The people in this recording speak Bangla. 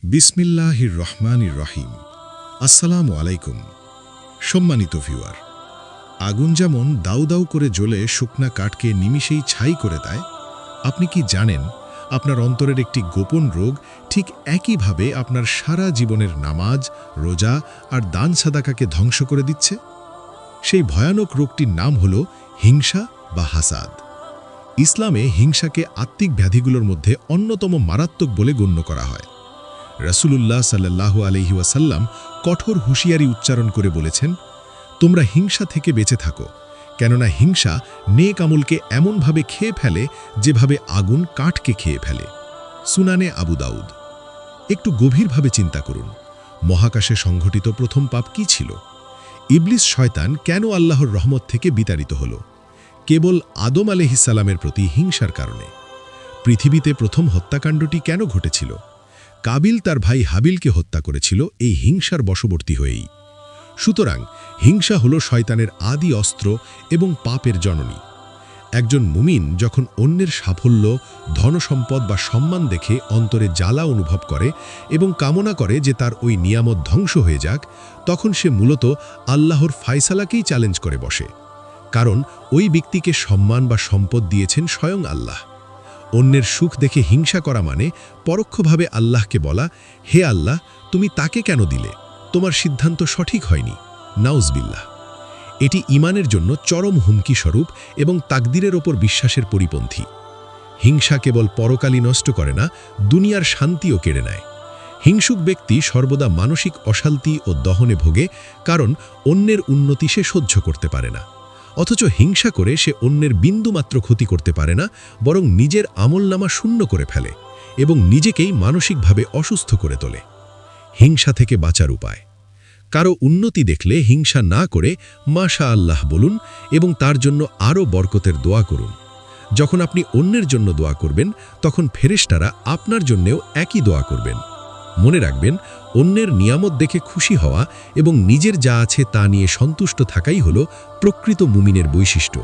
বিসমিল্লাহির রহমানির রহিম। আসসালামু আলাইকুম। সম্মানিত ভিউয়ার, আগুন যেমন দাউ দাউ করে জ্বলে শুকনা কাঠকে নিমিষেই ছাই করে দেয়, আপনি কি জানেন আপনার অন্তরের একটি গোপন রোগ ঠিক একইভাবে আপনার সারা জীবনের নামাজ, রোজা আর দান সাদাকাকে ধ্বংস করে দিচ্ছে? সেই ভয়ানক রোগটির নাম হল হিংসা বা হাসাদ। ইসলামে হিংসাকে আত্মিক ব্যাধিগুলোর মধ্যে অন্যতম মারাত্মক বলে গণ্য করা হয়। রাসূলুল্লাহ সাল্লাল্লাহু আলাইহি ওয়াসাল্লাম কঠোর হুঁশিয়ারি উচ্চারণ করে বলেছেন, তোমরা হিংসা থেকে বেঁচে থাকো, কেননা হিংসা নেক আমলকে এমনভাবে খেয়ে ফেলে যেভাবে আগুন কাঠকে খেয়ে ফেলে। সুনানে আবু দাউদ। একটু গভীরভাবে চিন্তা করুন, মহাকাশে সংঘটিত প্রথম পাপ কি ছিল? ইবলিস শয়তান কেন আল্লাহর রহমত থেকে বিতাড়িত হল? কেবল আদম আলাইহিসসালামের প্রতি হিংসার কারণে। পৃথিবীতে প্রথম হত্যাকাণ্ডটি কেন ঘটেছিল? কাবিল তার ভাই হাবিলকে হত্যা করেছিল এই হিংসার বশবর্তী হয়েই। সুতরাং হিংসা হল শয়তানের আদি অস্ত্র এবং পাপের জননী। একজন মুমিন যখন অন্যের সাফল্য, ধনসম্পদ বা সম্মান দেখে অন্তরে জ্বালা অনুভব করে এবং কামনা করে যে তার ওই নিয়ামত ধ্বংস হয়ে যাক, তখন সে মূলত আল্লাহর ফায়সালাকেই চ্যালেঞ্জ করে বসে। কারণ ওই ব্যক্তিকে সম্মান বা সম্পদ দিয়েছেন স্বয়ং আল্লাহ। অন্যের সুখ দেখে হিংসা করা মানে পরোক্ষভাবে আল্লাহকে বলা, হে আল্লাহ, তুমি তাকে কেন দিলে? তোমার সিদ্ধান্ত সঠিক হয়নি। নাউজবিল্লাহ। এটি ঈমানের জন্য চরম হুমকি স্বরূপ এবং তাকদিরের ওপর বিশ্বাসের পরিপন্থী। হিংসা কেবল পরকালই নষ্ট করে না, দুনিয়ার শান্তিও কেড়ে নেয়। হিংসুক ব্যক্তি সর্বদা মানসিক অশান্তি ও দহনে ভোগে, কারণ অন্যের উন্নতি সে সহ্য করতে পারে না। অথচ হিংসা করে সে অন্যের বিন্দুমাত্র ক্ষতি করতে পারে না, বরং নিজের আমলনামা শূন্য করে ফেলে এবং নিজেকেই মানসিকভাবে অসুস্থ করে তোলে। হিংসা থেকে বাঁচার উপায়: কারো উন্নতি দেখলে হিংসা না করে মাশা আল্লাহ বলুন এবং তার জন্য আরও বরকতের দোয়া করুন। যখন আপনি অন্যের জন্য দোয়া করবেন, তখন ফেরেশতারা আপনার জন্যেও একই দোয়া করবেন। মনে রাখবেন, অন্যের নিয়ামত দেখে খুশি হওয়া এবং নিজের যা আছে তা নিয়ে সন্তুষ্ট থাকাই হল প্রকৃত মুমিনের বৈশিষ্ট্য।